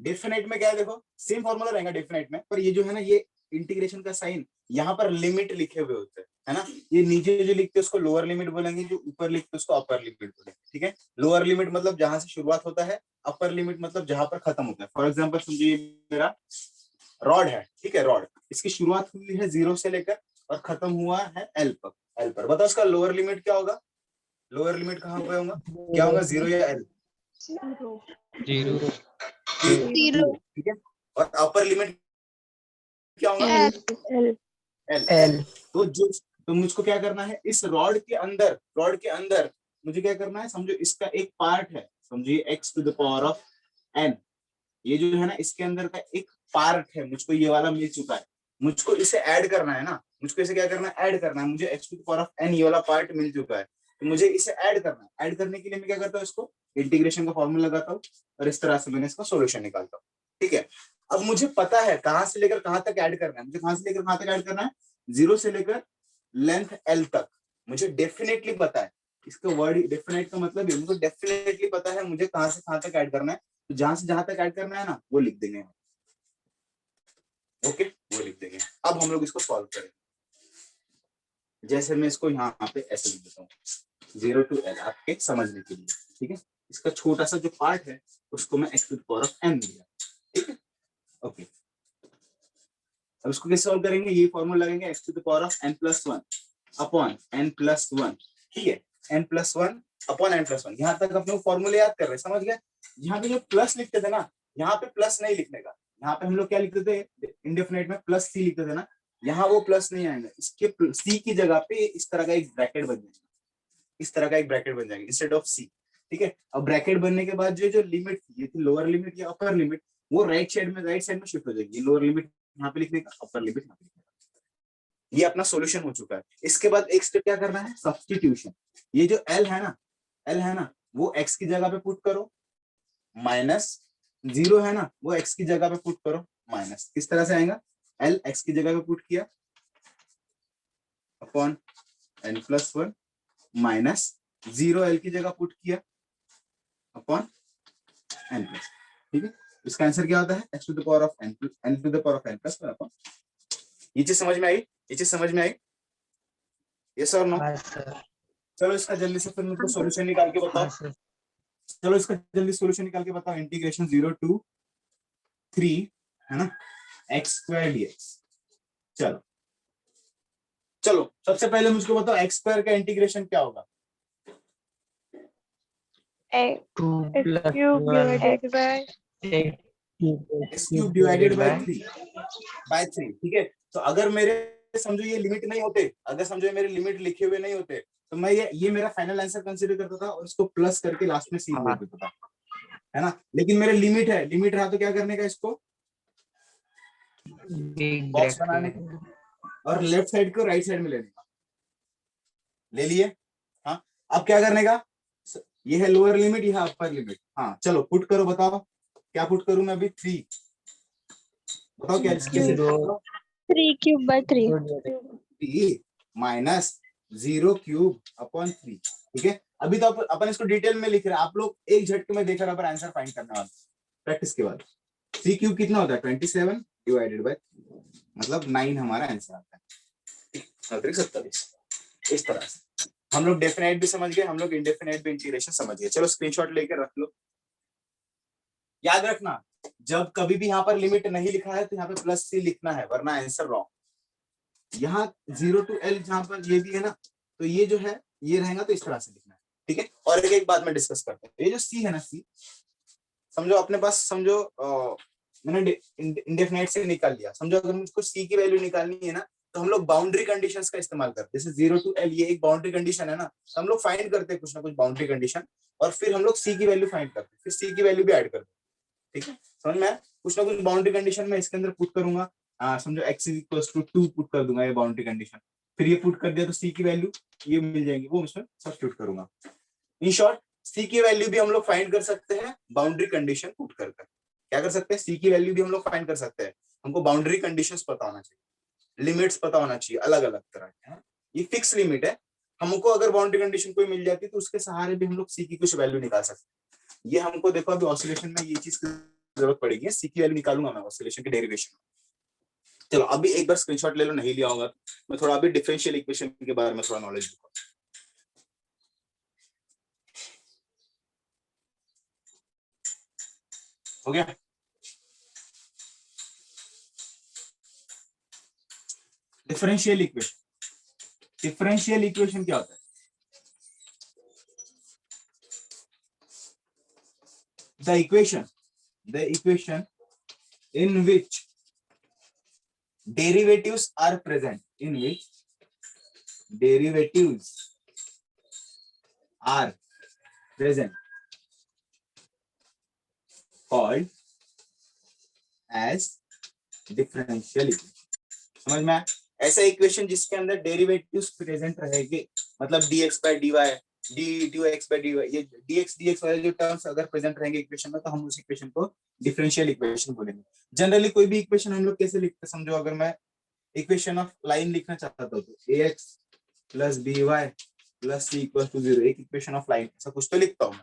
Definite में क्या है, देखो सेम फॉर्मूला रहेगा डेफिनेट में, पर ये जो है ना, ये इंटीग्रेशन का साइन यहाँ पर लिमिट लिखे हुए होते हैं, है ना। ये नीचे जो लिखते हैं उसको लोअर लिमिट बोलेंगे, जो ऊपर लिखते हैं उसको अपर लिमिट बोलेंगे, ठीक है। लोअर लिमिट मतलब जहां से शुरुआत होता है, अपर लिमिट मतलब जहां पर खत्म होता है। फॉर एग्जाम्पल समझिए मेरा रॉड है, ठीक है, रॉड, इसकी शुरुआत हुई है 0 से लेकर और खत्म हुआ है एल पर। एल पर बताओ उसका लोअर लिमिट क्या होगा, लोअर लिमिट कहाँ पे होगा, क्या होगा, 0 या एल? जीरो। जीरो, ठीक है। और अपर लिमिट क्या होगा, एल। एल। एल। तो मुझको क्या करना है, इस रॉड के अंदर, रॉड के अंदर मुझे क्या करना है, समझो इसका एक पार्ट है, समझिए x to the power of n, ये जो है ना इसके अंदर का एक पार्ट है, मुझको ये वाला मिल चुका है, मुझको इसे ऐड करना है ना, मुझको इसे क्या करना है, ऐड करना है। मुझे x to the power of n ये वाला पार्ट मिल चुका है, तो मुझे इसे ऐड करना है। ऐड करने के लिए मैं क्या करता हूँ, इसको इंटीग्रेशन का फॉर्मूला लगाता हूँ और इस तरह से मैंने इसका सोल्यूशन निकालता हूँ, ठीक है। अब मुझे पता है कहां से लेकर कहां तक ऐड करना है, मुझे कहां से लेकर कहां तक ऐड करना है, 0 से लेकर लेंथ एल तक मुझे डेफिनेटली पता है। इसका वर्ड डेफिनेट का मतलब है मुझे डेफिनेटली पता है मुझे कहां से कहां तक ऐड करना है, तो जहां से जहां तक ऐड करना है ना वो लिख देंगे, ओके, वो लिख देंगे। अब हम लोग इसको सॉल्व करेंगे, जैसे मैं इसको यहाँ पे ऐसे लिख देता हूँ 0 to l आपके समझने के लिए, ठीक है। इसका छोटा सा जो पार्ट है उसको मैं x to the power of n दिया, ठीक है, ओके। अब इसको कैसे सॉल्व करेंगे, ये फॉर्मूला लगेंगे x to the power of n plus 1 upon n plus 1, ठीक है, n plus 1 upon n plus 1। यहाँ तक अपने फॉर्मूले याद कर रहे हैं, समझ गए। यहाँ पे जो प्लस लिखते थे ना, यहाँ पे प्लस नहीं लिखने का, यहाँ पे हम लोग क्या लिखते थे, इंडेफिनेट में प्लस सी लिखते थे ना, यहाँ वो प्लस नहीं आएगा, इसके सी की जगह पे इस तरह का एक ब्रैकेट बन जाएगा, इस तरह का एक ब्रैकेट बन जाएगा इंस्टेड ऑफ सी, ठीक है। अब ब्रैकेट बनने के बाद जो लिमिट थी, ये थी लोअर लिमिट या अपर लिमिट, वो राइट साइड में शिफ्ट हो जाएगी। लोअर लिमिट यहाँ पे लिखने का, अपर लिमिट यहाँ पे लिखने का। ये अपना सॉल्यूशन हो चुका है। इसके बाद एक स्टेप क्या करना है, सब्स्टिट्यूशन। ये जो एल है ना, एल है ना, वो एक्स की जगह पे पुट करो, माइनस 0 है ना, वो एक्स की जगह पे पुट करो माइनस। किस तरह से आएगा, एल एक्स की जगह पे पुट किया upon N plus 1 minus 0 L की जगह पुट किया अपॉन एन प्लस, ठीक है। इसका आंसर क्या होता है, X to the power of N to the power of N plus 1 upon. ये चीज समझ में आई, ये चीज समझ में आई, यस और नो? चलो इसका जल्दी से फिर मुझको सॉल्यूशन निकाल के बताओ। चलो इसका जल्दी सॉल्यूशन निकाल के बताओ। इंटीग्रेशन 0 to 3 है ना, एक्स स्क्वायर dx। चलो चलो सबसे पहले मुझको बताओ एक्स स्क्वायर का इंटीग्रेशन क्या होगा, एक्स क्यूब डिवाइडेड बाय 3, ठीक है। तो अगर मेरे समझो ये लिमिट नहीं होते, अगर समझो ये मेरे लिमिट लिखे हुए नहीं होते, तो मैं ये मेरा फाइनल आंसर कंसीडर करता था और इसको प्लस करके लास्ट में सी बोल देता था, है ना। लेकिन मेरे लिमिट है, लिमिट रहा तो क्या करने का, इसको बॉक्स बनाने का और लेफ्ट साइड को राइट साइड में लेने का। ले लिए, हाँ। अब क्या करने का, ये है लोअर लिमिट, ये है अपर लिमिट। हाँ चलो पुट करो, बताओ क्या पुट करूं मैं अभी, 3, बताओ क्या कैसे, 3 cube by 3 minus 0 cube upon 3, ठीक है। अभी तो अपन इसको डिटेल में लिख रहे हैं, आप लोग एक झटके में देख रहे अपन आंसर फाइंड करने वाले प्रैक्टिस के बाद। 3 क्यूब कितना होता है, 27 डिवाइडेड बाय, मतलब 9 हमारा आंसर आता है, 27। इस तरह से हम लोग डेफिनेट भी समझ गए, हम लोग इंडेफिनेट भी इंटीग्रेशन समझ गए। चलो स्क्रीनशॉट लेकर रख लो। याद रखना जब कभी भी यहाँ पर लिमिट नहीं लिखा है तो यहाँ पे प्लस सी लिखना है, वरना आंसर रॉन्ग। यहाँ 0 to l जहां पर ये भी है ना, तो ये जो है ये रहेगा तो इस तरह से लिखना है, ठीक है। और एक बात में डिस्कस करते हैं, ये जो सी है ना, सी समझो अपने पास, समझो मैंने इंडेफिनेट से निकाल लिया, समझो अगर मुझको सी की वैल्यू निकालनी है ना, तो हम लोग बाउंड्री कंडीशंस का इस्तेमाल करते हैं। जैसे 0 to l ये एक बाउंड्री कंडीशन है ना, तो हम लोग फाइंड करते हैं कुछ ना कुछ बाउंड्री कंडीशन, और फिर हम लोग सी की वैल्यू फाइंड करते हैं, फिर सी की वैल्यू भी ऐड करते हैं, ठीक है। समझ में, कुछ ना कुछ बाउंड्री कंडीशन में इसके अंदर पुट करूंगा, समझो x = 2 पुट कर दूंगा ये बाउंड्री कंडीशन, फिर ये पुट कर दिया तो सी की वैल्यू ये मिल जाएगी, वो उसमें सब्स्टिट्यूट करूंगा। इन शॉर्ट सी की वैल्यू भी हम लोग फाइंड कर सकते हैं बाउंड्री कंडीशन पुट कर कर। क्या कर सकते हैं, सी की वैल्यू भी हम लोग फाइंड कर सकते हैं। हमको बाउंड्री कंडीशंस पता होना चाहिए, लिमिट्स पता होना चाहिए अलग अलग तरह के, ये फिक्स लिमिट है। हमको अगर बाउंड्री कंडीशन कोई मिल जाती है तो उसके सहारे भी हम लोग सी की कुछ वैल्यू निकाल सकते हैं। ये हमको देखो अभी ऑसिलेशन में ये चीज जरूरत पड़ेगी, सी की वैल्यू निकालूंगा मैं ऑसिलेशन के डेरिवेशन। चलो अभी एक बार स्क्रीनशॉट ले लो, नहीं लिया होगा मैं थोड़ा अभी डिफरेंशियल इक्वेशन के बारे में थोड़ा नॉलेज दूंगा। हो गया? डिफरेंशियल इक्वेशन, डिफरेंशियल इक्वेशन क्या होता है? the equation in which derivatives are present, in which derivatives are present, called as differential equation। समझ में आया? ऐसा इक्वेशन जिसके अंदर डेरिवेटिव्स प्रेजेंट रहेंगे, मतलब dx by dy, dx by dy, ये dx वाले जो टर्म्स अगर प्रेजेंट रहेंगे इक्वेशन में, तो हम उस इक्वेशन को डिफरेंशियल इक्वेशन बोलेंगे। जनरली कोई भी इक्वेशन हम लोग कैसे लिखते हैं समझो, अगर मैं इक्वेशन ऑफ लाइन लिखना चाहता था तो ax plus by plus c equal to 0, एक इक्वेशन ऑफ लाइन ऐसा कुछ तो लिखता हूँ,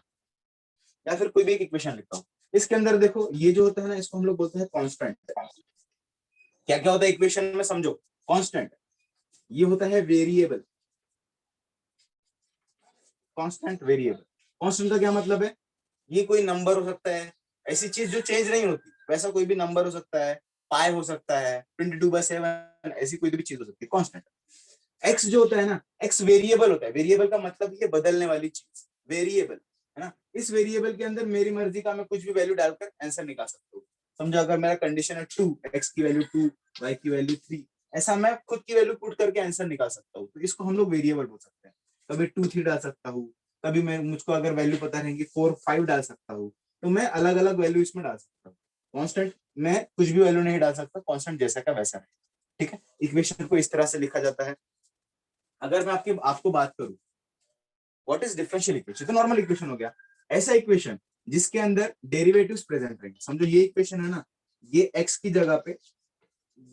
या फिर कोई भी एक इक्वेशन लिखता हूँ। इसके अंदर देखो ये जो होता है ना, इसको हम लोग बोलते हैं कांस्टेंट। क्या क्या होता है इक्वेशन में समझो, कांस्टेंट ये होता है वेरिएबल, कांस्टेंट वेरिएबल। कांस्टेंट का क्या मतलब है? ये कोई नंबर हो सकता है, ऐसी चीज जो चेंज नहीं होती, वैसा कोई भी नंबर हो सकता है, पाई हो सकता है, 22/7, ऐसी कोई भी चीज हो सकती है कांस्टेंट। एक्स जो होता है ना, एक्स वेरिएबल होता है। वेरिएबल का मतलब ये बदलने वाली चीज, वेरिएबल है ना। इस वेरिएबल के अंदर मेरी मर्जी का मैं कुछ भी वैल्यू डालकर आंसर निकाल सकता हूँ। समझो अगर मेरा कंडीशन है 2, एक्स की वैल्यू 2, वाई की वैल्यू 3, ऐसा मैं खुद की वैल्यू पुट करके आंसर निकाल सकता हूँ। तो इसको हम लोग वेरिएबल बोल सकते हैं। कभी 2, 3 डाल सकता हूँ, कभी मैं मुझको अगर वैल्यू पता रहेंगी 4, 5 डाल सकता हूँ, तो मैं अलग अलग वैल्यू इसमें डाल सकता हूँ। कांस्टेंट मैं कुछ भी वैल्यू नहीं डाल सकता, कांस्टेंट जैसा का वैसा है। ठीक है, इक्वेशन को इस तरह से लिखा जाता है। अगर मैं आपको बात करूं व्हाट इज डिफरेंशियल इक्वेशन, तो नॉर्मल इक्वेशन हो गया। ऐसा इक्वेशन जिसके अंदर डेरिवेटिव्स प्रेजेंट रहेंगे। समझो ये इक्वेशन है ना, ये x की जगह पे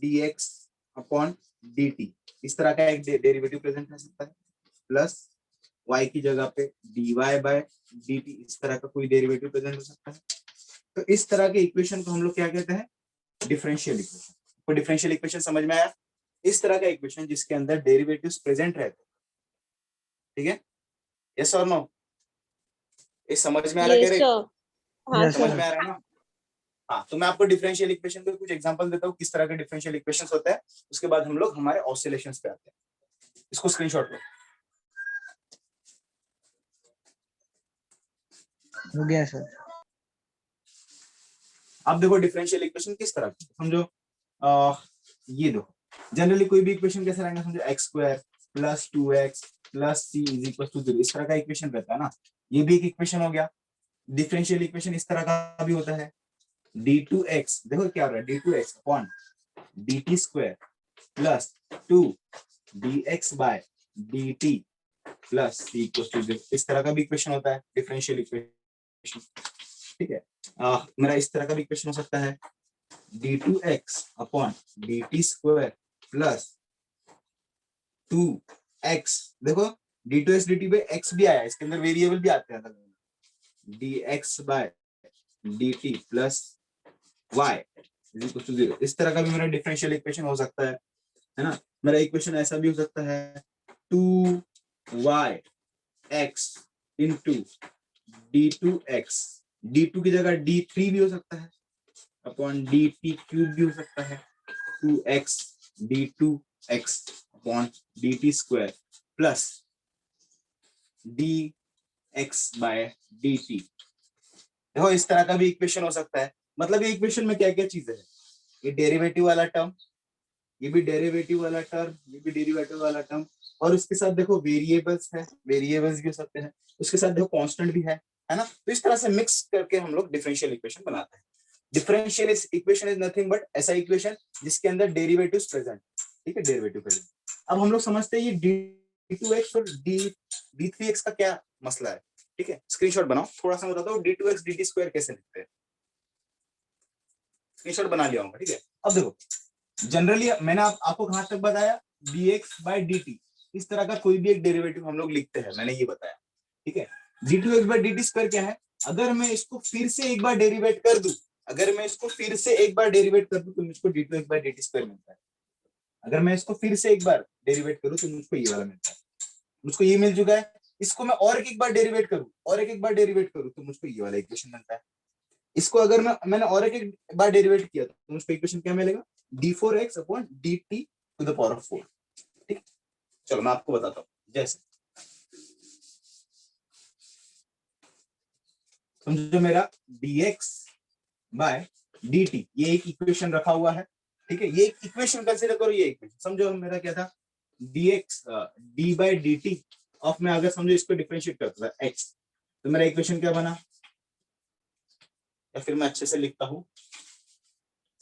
dx अपॉन dt इस तरह का एक डेरिवेटिव प्रेजेंट रह सकता है, प्लस y की जगह पे dy बाय dt इस तरह का कोई डेरिवेटिव प्रेजेंट हो सकता है। तो इस तरह के इक्वेशन को हम लोग क्या कहते हैं? Differential equation. तो डिफरेंशियल इक्वेशन समझ में आया? इस तरह का इक्वेशन जिसके अंदर डेरिवेटिव्स प्रेजेंट रहते हैं। ठीक है, यस और नो? ये समझ में आ रहा है? Yes, sir. हाँ समझ सर। में आ रहा है ना? हाँ, तो मैं आपको डिफरेंशियल इक्वेशन के कुछ एग्जांपल देता हूँ किस तरह के डिफरेंशियल इक्वेशंस होते हैं। उसके बाद हम लोग हमारे ऑसिलेशंस पे आते हैं। इसको स्क्रीनशॉट लो। हो गया सर। आप देखो डिफरेंशियल इक्वेशन किस तरह की, समझो ये देखो जनरली कोई भी इक्वेशन कैसे रहेगा, समझो x² plus 2x plus c is equal to 0, इस तरह का इक्वेशन रहता है ना। ये भी एक इक्वेशन हो गया। डिफरेंशियल इक्वेशन इस तरह का भी होता है, d2x, देखो क्या हो रहा है, d2x upon dt square plus 2 dx by dt plus c equal to 0, इस तरह का भी इक्वेशन होता है डिफरेंशियल इक्वेशन। ठीक है, मेरा इस तरह का भी इक्वेशन हो सकता है, d2x upon dt square plus 2x, देखो d2x dt पे x भी आया, इसके अंदर वेरिएबल भी आते हैं, dx by dt plus y is equal to 0, इस तरह का भी मेरा डिफरेंशियल इक्वेशन हो सकता है ना। मेरा इक्वेशन ऐसा भी हो सकता है 2yx इंटू d2x, d2 की जगह d3 भी हो सकता है, अपॉन dt क्यूब भी हो सकता है, 2x d2x upon dt square plus dx by dt। देखो इस तरह का भी इक्वेशन हो सकता है। मतलब ये इक्वेशन में क्या क्या चीजें है, ये डेरिवेटिव वाला टर्म, ये भी डेरिवेटिव वाला टर्म, ये भी डेरिवेटिव वाला टर्म, और उसके साथ देखो वेरिएबल्स है, वेरिएबल्स भी हो सकते हैं, उसके साथ देखो कांस्टेंट भी है ना। तो इस तरह से मिक्स करके हम लोग डिफरेंशियल इक्वेशन बनाते हैं। Differential equation is nothing but ऐसा इक्वेशन जिसके अंदर डेरिवेटिव्स प्रेजेंट। ठीक है, डेरिवेटिव प्रेजेंट। अब हम लोग समझते हैं ये d2x और d3x का क्या मसला है। ठीक है, स्क्रीनशॉट बनाओ, थोड़ा सा बताता हूँ d2x dt स्क्वायर कैसे लिखते हैं। स्क्रीनशॉट बना लिया होगा। ठीक है, अब देखो जनरली मैंने आपको कहां तक बताया, dx बाय dt इस तरह का कोई भी एक डेरिवेटिव हम लोग लिखते हैं, मैंने ये बताया। ठीक है, d2x बाय dt स्क्वायर क्या है, अगर मैं इसको फिर से एक बार डेरिवेट कर दूं अगर मैं इसको फिर से एक बार डेरिवेट कर दूं तो मुझको d2x/dt² मिलता है। अगर मैं इसको फिर से एक बार डेरिवेट करूं तो मुझको ये वाला मिलता है। मुझको ये मिल चुका है। इसको मैं और एक बार डेरिवेट करूं और एक बार डेरिवेट करूं तो मुझको ये वाला इक्वेशन मिलता है। इसको अगर मैंने और एक बार डेरिवेट किया तो मुझको इक्वेशन क्या मिलेगा, d4x/dt⁴ ठीक। चलो मैं आपको बताता हूँ। जैसे समझो मेरा dx/dt ये एक इक्वेशन रखा हुआ है, ठीक है। ये एक इक्वेशन कंसीडर करो, ये इक्वेशन समझो मेरा क्या था, dx d/dt ऑफ में अगर समझो इसको डिफरेंशिएट करता था x, तो मेरा इक्वेशन क्या बना, या फिर मैं अच्छे से लिखता हूं।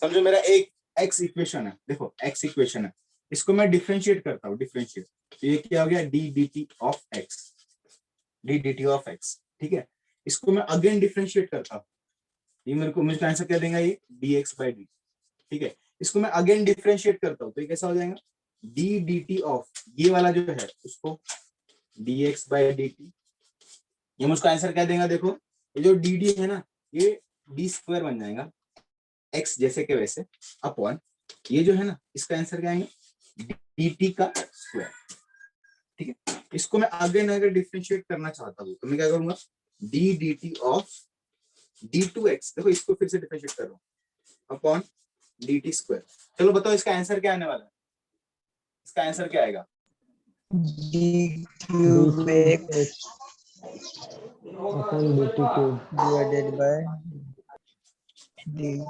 समझो मेरा एक x इक्वेशन है, देखो x इक्वेशन है, इसको मैं डिफरेंशिएट करता हूँ, डिफरेंशिएट, तो ये क्या हो गया d dt ऑफ x, ठीक है। इसको मैं अगेन डिफरेंशिएट करता हूँ, ये मुझको आंसर क्या देगा, ये dx/dt, ठीक है। इसको मैं अगेन डिफरेंशिएट करता हूँ तो ये कैसा हो जाएगा d dt ऑफ ये वाला जो है उसको dx/dt, ये मुझको आंसर क्या देगा, देखो ये जो dd है ना ये d² बन जाएगा x जैसे के वैसे अपॉन ये जो है ना इसका आंसर क्या आएगा dt का स्क्वायर, ठीक है। इसको मैं अगेन अगर डिफरेंशिएट करना चाहता हूँ तो मैं क्या करूंगा d dt ऑफ d2x, देखो इसको फिर से डिफरेंशिएट कर रहा हूँ, अपॉन dt²। चलो बताओ इसका आंसर क्या आने वाला है, इसका आंसर क्या आएगा, d3x upon dt³ divided by dt।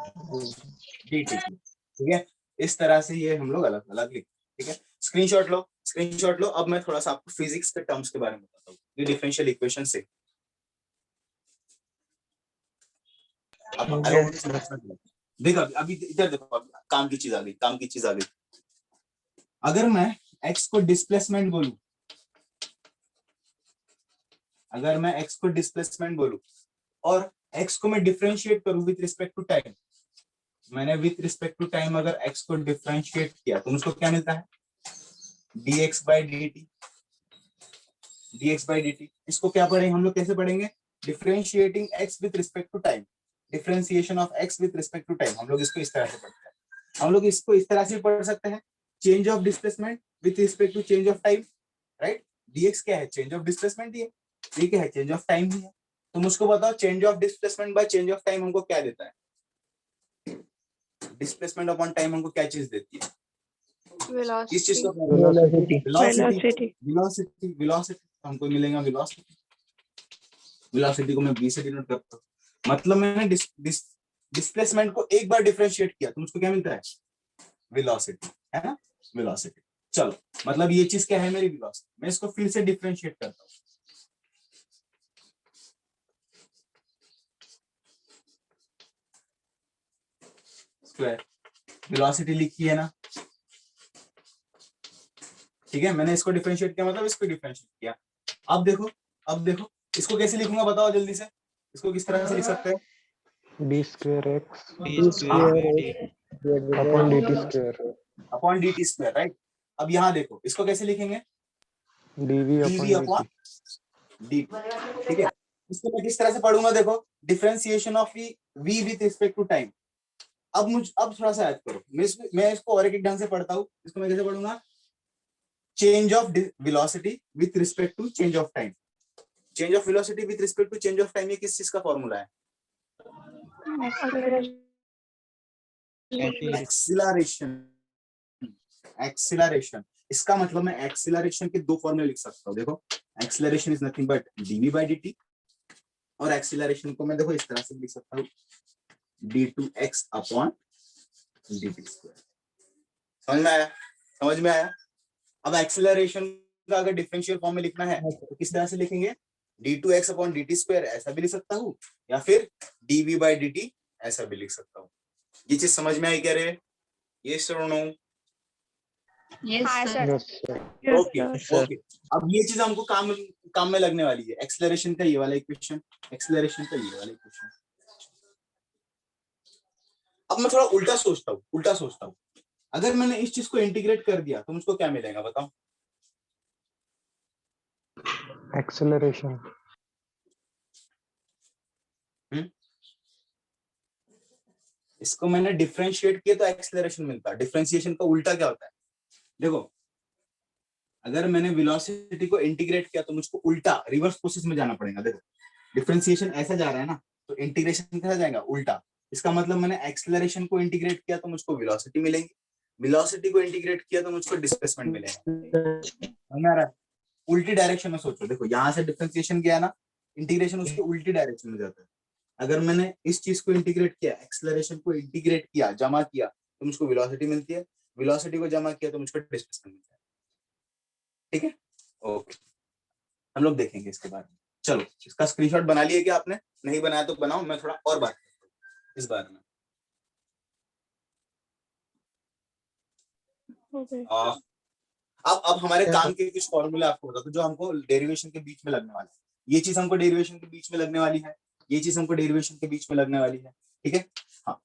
dt, ठीक है। इस तरह से ये हम लोग अलग अलग लिखते हैं, ठीक है। स्क्रीनशॉट लो, स्क्रीनशॉट लो। अब मैं थोड़ा सा आपको फिजिक्स के टर्म्स के बारे में बताता हूँ, ये डिफरेंशियल इक्वेशन से अब आई होप देखो अभी इधर देखो, अभी काम की चीज आ गई, काम की चीज आ गई। अगर मैं x को डिस्प्लेसमेंट बोलूं, अगर मैं x को डिस्प्लेसमेंट बोलूं और x को मैं डिफरेंशिएट करूं विद रिस्पेक्ट टू टाइम, मैंने विद रिस्पेक्ट टू टाइम अगर x को डिफरेंशिएट किया तो मुझको क्या मिलता है dx/dt, dx/dt। इसको क्या पढ़ेंगे हम लोग, कैसे पढ़ेंगे, differentiating x with respect to time, differentiation of x with respect to time, हम लोग इसको इस तरह से पढ़ते हैं। हम लोग इसको इस तरह से पढ़ सकते हैं, change of displacement with respect to change of time, right. dx क्या है, चेंज ऑफ डिस्प्लेसमेंट ही है, ये क्या है, चेंज ऑफ टाइम ही है। तो मुझको बताओ change of displacement by change of time हमको क्या देता है, डिस्प्लेसमेंट अपॉन टाइम हमको क्या चीज देती है, किस चीज का, velocity वेलोसिटी, वेलोसिटी, वेलोसिटी हमको मिलेगा वेलोसिटी, वेलोसिटी को मैं v से डिनोट करता हूँ। मतलब मैंने डिस्प्लेसमेंट को एक बार डिफरेंशिएट किया तो मुझको क्या मिलता है, वेलोसिटी, है ना, वेलोसिटी। चलो मतलब ये चीज क्या है मेरी वेलोसिटी, मैं इसको फिर से डिफरेंशिएट करता हूँ, स्क्वायर, वेलोसिटी लिखी है ना, ठीक है। मैंने इसको डिफरेंशिएट किया मतलब इसको डिफरेंशिएट किया। अब देखो, अब देखो इसको कैसे लिखूंगा बताओ जल्दी से, इसको किस तरह से लिख सकते हैं, d²x divided upon by dt², upon dt², right. अब यहाँ देखो इसको कैसे लिखेंगे, dv dv upon upon dt। dt, ठीक है। इसको मैं किस तरह से पढ़ूंगा, देखो differentiation of v with respect to time. अब थोड़ा सा याद करो, मैं इसको और एक ढंग से पढ़ता हूँ, इसको मैं कैसे पढ़ूंगा, change of velocity with respect to change of time, change of velocity with respect to change of time, ये किस चीज का फॉर्मूला है, एक्सीलरेशन, एक्सीलरेशन। इसका मतलब मैं एक्सीलरेशन के दो फॉर्मूले लिख सकता हूँ, देखो acceleration is nothing but dv/dt, और एक्सीलरेशन को मैं देखो इस तरह से लिख सकता हूँ d2x अपॉन dt²। समझ में आया, समझ में आया। अब एक्सीलरेशन का अगर डिफरेंशियल फॉर्म में लिखना है तो किस तरह से लिखेंगे, d2x अपॉन dt² ऐसा भी लिख सकता हूँ, या फिर dv/dt ऐसा भी लिख सकता हूँ। ये चीज समझ में आई क्या रे, ये सुनो, हाँ sir. Yes, sir. Okay okay. अब ये चीज हमको काम में लगने वाली है, एक्सीलरेशन का ये वाला इक्वेशन, एक्सीलरेशन का ये वाला इक्वेशन। अब मैं थोड़ा उल्टा सोचता हूँ, अगर मैंने इस चीज को इंटीग्रेट कर दिया तो मुझको क्या मिलेगा बताओ, Acceleration. इसको मैंने डिफरेंशिएट किया तो एक्सेलरेशन मिलता है। डिफरेंशिएशन का उल्टा क्या होता है? देखो, अगर मैंने वेलोसिटी को इंटीग्रेट किया तो मुझको उल्टा रिवर्स प्रोसेस में जाना पड़ेगा। देखो, डिफरेंशिएशन ऐसा जा रहा है ना, तो इंटीग्रेशन कैसा जाएगा? उल्टा। इसका मतलब मैंने एक्सेलरेशन को इंटीग्रेट किया तो मुझको वेलोसिटी मिलेगी, वेलोसिटी को इंटीग्रेट किया तो मुझको डिस्प्लेसमेंट मिलेगा। उल्टी डायरेक्शन में सोचो। देखो, यहाँ से डिफरेंशिएशन किया ना, इंटीग्रेशन उसके उल्टी डायरेक्शन में जाता है। अगर मैंने इस चीज को इंटीग्रेट किया, एक्सेलरेशन को इंटीग्रेट किया, जमा किया, तो मुझको वेलोसिटी मिलती है, वेलोसिटी को जमा किया तो मुझको डिस्प्लेसमेंट मिलता है। ठीक है, ओके, हम लोग देखेंगे इसके बारे में। चलो, इसका स्क्रीनशॉट बना लिए क्या आपने? नहीं बनाया तो बनाओ, मैं थोड़ा और बात करता हूँ इस बारे में। अब हमारे काम के कुछ फॉर्मूले आपको बताता हूँ जो हमको डेरिवेशन के बीच में लगने वाले हैं। ये चीज हमको डेरिवेशन के बीच में लगने वाली है, ये चीज हमको डेरिवेशन के बीच में लगने वाली है। ठीक है, हाँ,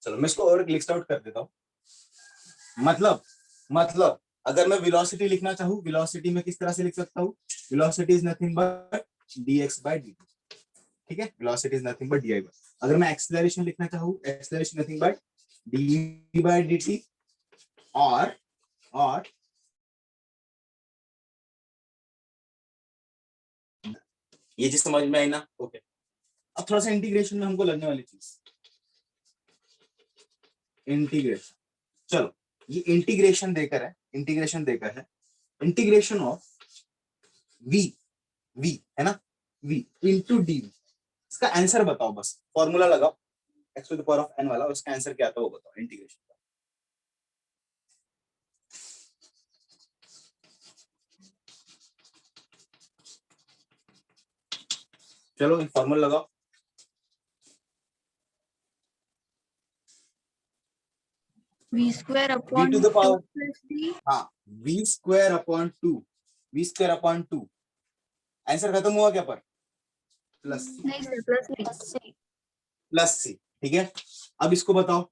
चलो मैं इसको और लिस्ट आउट कर देता हूँ। मतलब अगर मैं वेलोसिटी लिखना चाहूँ, वेलोसिटी में किस तरह से लिख सकता हूँ? Velocity is nothing but dx by dt। ठीक है, velocity is nothing but D. अगर मैं एक्सेलरेशन लिखना चाहूँ, acceleration nothing but D by dt। और ये चीज समझ में आई ना? ओके, अब थोड़ा सा इंटीग्रेशन में हमको लगने वाली चीज, इंटीग्रेशन। चलो, ये इंटीग्रेशन देकर है, इंटीग्रेशन ऑफ v है ना, v इंटू डी। इसका आंसर बताओ, बस फॉर्मूला लगाओ x to the power of n वाला, उसका आंसर क्या था वो बताओ इंटीग्रेशन का। चलो फॉर्मूला लगाओ। v square v upon to the 2 power, plus d। हाँ, v square upon 2, v square upon 2। Answer खत्म हुआ क्या पर? प्लस नहीं sir, plus c। Plus C. ठीक है, अब इसको बताओ,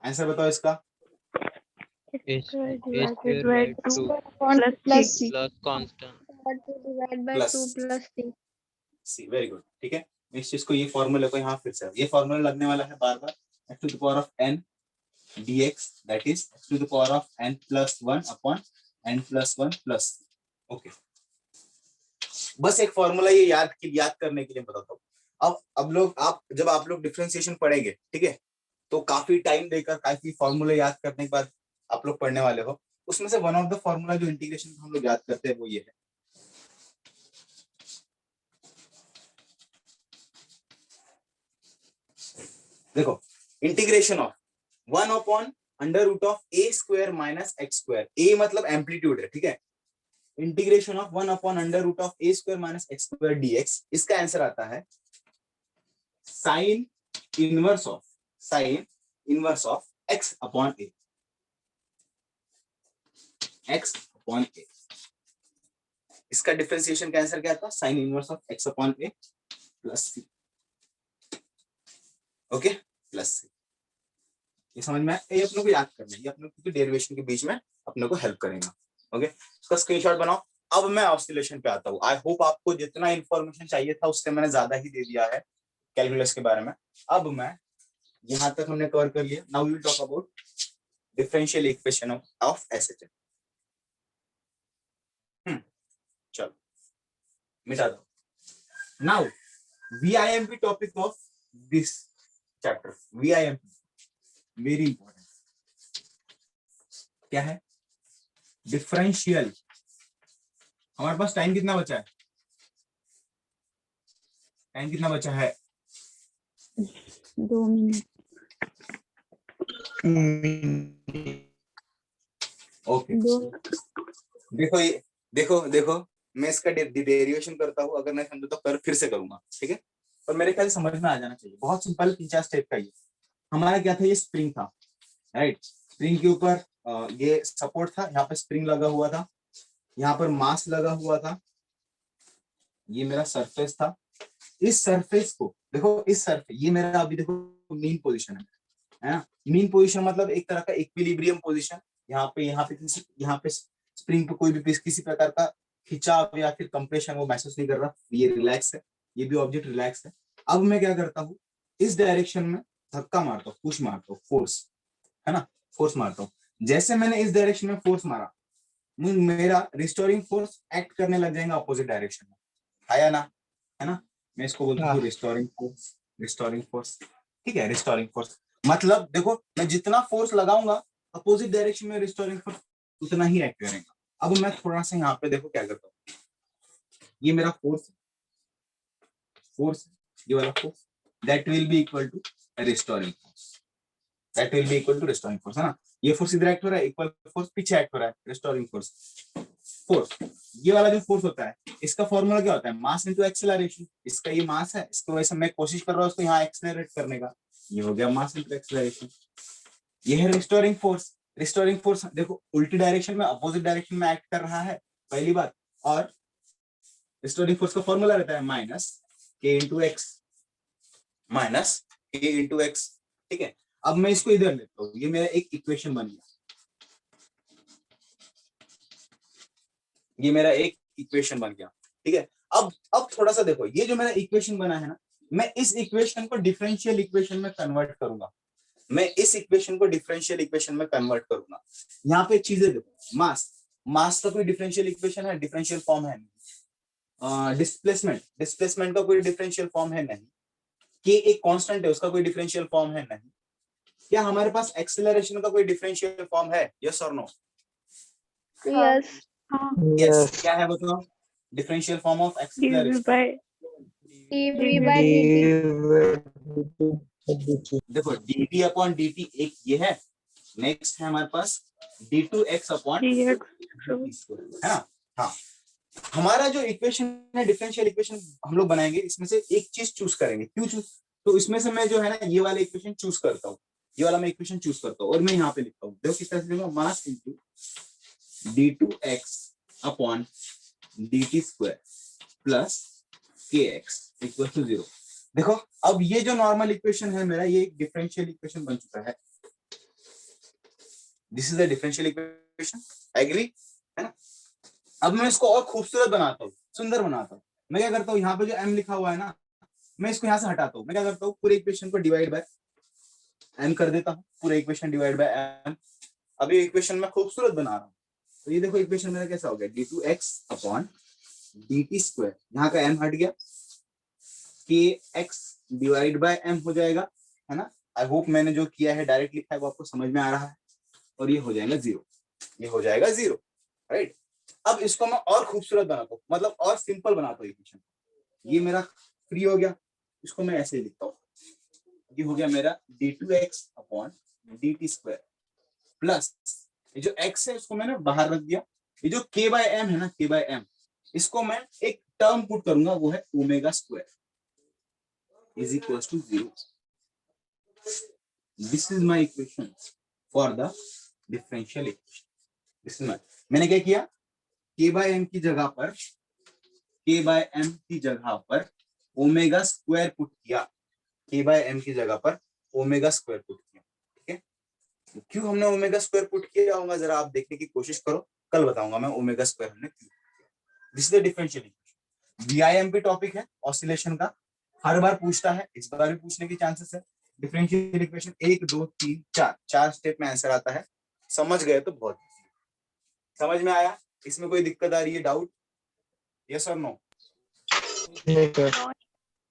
आंसर बताओ इसका। a square by 2 plus c plus constant divided by plus 2 plus c। C, very good. ठीक है, इस चीज को, ये फॉर्मूले को यहाँ फिर से, ये फॉर्मूला लगने वाला है बार बार, x to the power of n dx, that is x to the power of n plus 1 upon n plus 1 plus. Okay, बस एक फॉर्मूला ये याद करने के लिए बताता हूँ। अब जब आप लोग डिफरेंशिएशन पढ़ेंगे, ठीक है, तो काफी टाइम देकर काफी फॉर्मूले याद करने के बाद आप लोग पढ़ने वाले हो। उसमें से वन ऑफ द फॉर्मूला जो इंटीग्रेशन हम लोग याद करते हैं वो ये है, देखो, integration of 1 upon under root of a square minus x square. a मतलब एम्पलीट्यूड है, ठीक है। Integration of 1 upon under root of a square minus x square dx। इसका आंसर आता है sine inverse of x upon a, x upon a। इसका differentiation का answer क्या था? Sign inverse of x upon a plus c। Okay, plus c। ये समझ में आया? ये अपने को याद करना है, ये अपने को डेरिवेशन के बीच में अपने को हेल्प करेगा। ओके, इसका स्क्रीनशॉट बनाओ। अब मैं ऑसिलेशन पे आता हूँ। आई होप आपको जितना इंफॉर्मेशन चाहिए था उससे मैंने ज्यादा ही दे दिया है कैलकुलस के बारे में। अब मैं यहाँ तक हमने कवर कर लिया। Now we will talk about differential equation of SHF. चलो मिटा दो। Now VIMP topic of this chapter, VIMP very important. क्या है? डिफरेंशियल। हमारे पास टाइम कितना बचा है? टाइम कितना बचा है? 2 मिनट। ओके, देखो मैं इसका डेरिवेशन करता हूँ। अगर मैं समझो तो फिर से करूंगा, ठीक है। पर मेरे ख्याल समझ में आ जाना चाहिए। बहुत सिंपल 3-4 स्टेप का ये हमारा क्या था? ये स्प्रिंग था, राइट। स्प्रिंग के ऊपर ये सपोर्ट था, यहाँ पे स्प्रिंग लगा हुआ था, यहाँ पर मास लगा हुआ था, ये मेरा सरफेस था। इस सरफेस को देखो, इस सरफेस, ये मेरा अभी देखो मीन पोजीशन है ना। मीन पोजीशन मतलब एक तरह का इक्विलिब्रियम पोजीशन। यहाँ पे स्प्रिंग पे कोई भी किसी प्रकार का खिंचाव या फिर कंप्रेशन वो महसूस नहीं कर रहा, ये रिलैक्स है, ये भी ऑब्जेक्ट रिलैक्स है। अब मैं क्या करता हूँ, इस डायरेक्शन में धक्का मारता हूँ, पुश मारता हूँ, फोर्स, है ना, फोर्स मारता हूँ। जैसे मैंने इस डायरेक्शन में फोर्स मारा, मेरा रिस्टोरिंग फोर्स एक्ट करने लग जाएगा अपोजिट डायरेक्शन में, आया ना, है ना। मैं इसको बोलता हूँ हाँ। रिस्टोरिंग फोर्स, रिस्टोरिंग फोर्स, ठीक है। रिस्टोरिंग फोर्स मतलब देखो, मैं जितना फोर्स लगाऊंगा अपोजिट डायरेक्शन में रिस्टोरिंग फोर्स उतना ही एक्ट करेगा। अब मैं थोड़ा सा यहाँ पे देखो क्या करता हूँ, ये मेरा फोर्स, फोर्स, ये वाला force, that will be equal to restoring force, that will be equal to restoring force, है ना। ये फोर्स इधर एक्ट हो रहा है, इक्वल फोर्स पीछे एक्ट हो रहा है, रिस्टोरिंग फोर्स। फोर्स, ये वाला जो फोर्स होता है, इसका फॉर्मूला क्या होता है, मास इनटू एक्सेलरेशन। इसका ये मास है, इसको वैसे मैं कोशिश कर रहा हूँ इसको यहाँ एक्सेलरेट करने का, ये हो गया मास इनटू एक्सेलरेशन। ये है रिस्टोरिंग फोर्स। रिस्टोरिंग फोर्स देखो उल्टी डायरेक्शन में, अपोजिट डायरेक्शन में एक्ट कर रहा है, पहली बात। और रिस्टोरिंग फोर्स का फॉर्मूला रहता है माइनस के इंटू एक्स, माइनस के इंटू एक्स, ठीक है। अब मैं इसको इधर लेता हूँ, ये मेरा एक इक्वेशन बन गया, ये मेरा एक इक्वेशन बन गया, ठीक है। अब थोड़ा सा देखो, ये जो मेरा इक्वेशन बना है ना, मैं इस इक्वेशन को डिफरेंशियल इक्वेशन में कन्वर्ट करूंगा, मैं इस इक्वेशन को डिफरेंशियल इक्वेशन में कन्वर्ट करूंगा। यहाँ पे चीजें देखो, मास, मास का कोई डिफरेंशियल इक्वेशन है, डिफरेंशियल फॉर्म है नहीं। डिस्प्लेसमेंट, डिस्प्लेसमेंट का कोई डिफरेंशियल फॉर्म है नहीं। के एक कांस्टेंट है, उसका कोई डिफरेंशियल फॉर्म है नहीं। क्या हमारे पास एक्सेलरेशन का कोई डिफरेंशियल फॉर्म है, यस और नो? Yes. यस, क्या है बताओ differential form of acceleration? dv by dt. देखो dt अपॉन dt एक ये है, नेक्स्ट है हमारे पास d2x अपॉन dx, है ना। हाँ, हमारा जो इक्वेशन है, डिफरेंशियल इक्वेशन हम लोग बनाएंगे, इसमें से एक चीज चूज करेंगे। क्यों चूज? तो इसमें से मैं जो है ना, ये वाला इक्वेशन चूज करता हूँ, ये वाला मैं इक्वेशन चूज करता हूँ, और मैं यहाँ पे लिखता हूँ, देखो किस तरह से लिखूंगा, mass into d2x upon dt square plus kx equal to 0। देखो अब ये जो नॉर्मल इक्वेशन है मेरा, ये एक डिफरेंशियल इक्वेशन बन चुका है। This is a differential equation, agree, है ना। अब मैं इसको और खूबसूरत बनाता हूँ, सुंदर बनाता हूँ। मैं क्या करता हूँ, यहाँ पे जो m लिखा हुआ है ना, मैं इसको यहाँ से हटाता हूँ। मैं क्या करता हूँ, पूरे इक्वेशन को डिवाइड बाय m कर देता हूँ, पूरे इक्वेशन डिवाइड बाय m। अब ये इक्वेशन मैं खूबसूरत बना रहा हूँ। तो ये देखो इक्वेशन मेरा कैसा हो गया, d2x अपॉन dt स्क्वायर, यहाँ का m हट गया, kx डिवाइड बाय m हो जाएगा, है ना। आई होप मैंने जो किया है डायरेक्ट लिखा है वो आपको समझ में आ रहा है। और ये हो जाएगा 0, ये हो जाएगा 0, राइट। अब इसको मैं और खूबसूरत बनाता हूँ, मतलब और सिंपल बनाता हूँ इक्वेशन। ये मेरा फ्री हो गया, इसको मैं ऐसे ही लिखता हूँ, ये हो गया मेरा d2x upon dt square plus ये जो x है इसको मैंने बाहर रख दिया, ये जो k बाय m है ना, k बाय m, इसको मैं एक टर्म पुट करूंगा, वो है omega square is equal to 0। This is my equation for the differential equation. This is my, मैंने क्या किया, k बाय m की जगह पर, k बाय m की जगह पर ओमेगा स्क्वायर पुट किया, k बाय m की जगह पर ओमेगा स्क्वायर पुट किया, ठीक है। क्यों हमने ओमेगा स्क्वायर पुट किया होगा, जरा आप देखने की कोशिश करो, कल बताऊंगा मैं ओमेगा स्क्वायर हमने क्यों किया। This is the differential equation. VIMP topic है ऑसिलेशन का, हर बार पूछता है, इस बार भी पूछने की चांसेस है। डिफरेंशियल इक्वेशन 1 2 3 4 4 स्टेप में आंसर आता है, समझ गए तो बहुत, समझ में आया, इसमें कोई दिक्कत आ रही है, डाउट, यस और no?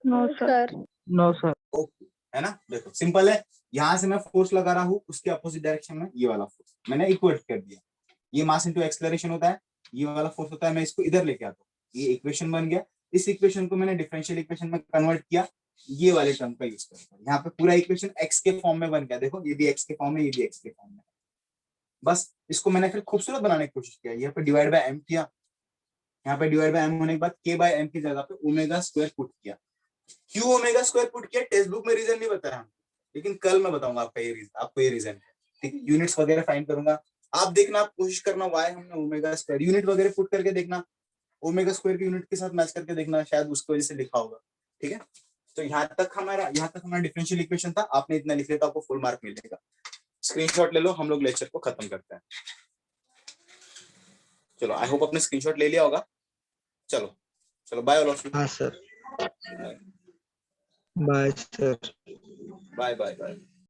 No, sir. No sir. Okay, है ना। देखो सिंपल है, यहाँ से मैं फोर्स लगा रहा हूँ, उसके अपोजिट डायरेक्शन में ये वाला फोर्स मैंने इक्वेट कर दिया, ये मास इनटू एक्सेलरेशन होता है, ये वाला फोर्स होता है, मैं इसको इधर लेके आता हूँ, ये इक्वेशन बन गया। इस इक्वेशन को मैंने डिफरेंशियल इक्वेशन में कन्वर्ट किया, ये वाले टर्म का यूज करता हूँ, यहाँ पे पूरा इक्वेशन x के फॉर्म में बन गया। देखो ये भी x के फॉर्म में, ये भी x के फॉर्म में, बस इसको मैंने फिर खूबसूरत बनाने की कोशिश किया, यहाँ पे डिवाइड बाय m किया, यहाँ पे डिवाइड बाय m होने के बाद k बाय m की जगह पे ओमेगा स्क्वायर पुट किया। क्यों ओमेगा स्क्वायर पुट किया, टेक्स्ट बुक में रीजन नहीं बताया हमको, लेकिन कल मैं बताऊंगा आपका ये रीजन, आपको ये रीजन है, ठीक है। यूनिट्स वगैरह फाइंड करूंगा, आप देखना, आप कोशिश करना वाई हमने ओमेगा स्क्वायर यूनिट वगैरह पुट करके देखना, ओमेगा स्क्वायर की यूनिट के साथ मैच करके देखना, शायद उसकी वजह से लिखा होगा, ठीक है। तो यहाँ तक हमारा डिफरेंशियल इक्वेशन था, आपने इतना लिख लिया तो आपको फुल मार्क मिलेगा। स्क्रीनशॉट ले लो, हम लोग लेक्चर को खत्म करते हैं। चलो आई होप आपने स्क्रीनशॉट ले लिया होगा। चलो चलो बाय ऑल ऑफ यू। हाँ सर। Bye, sir. Bye bye bye.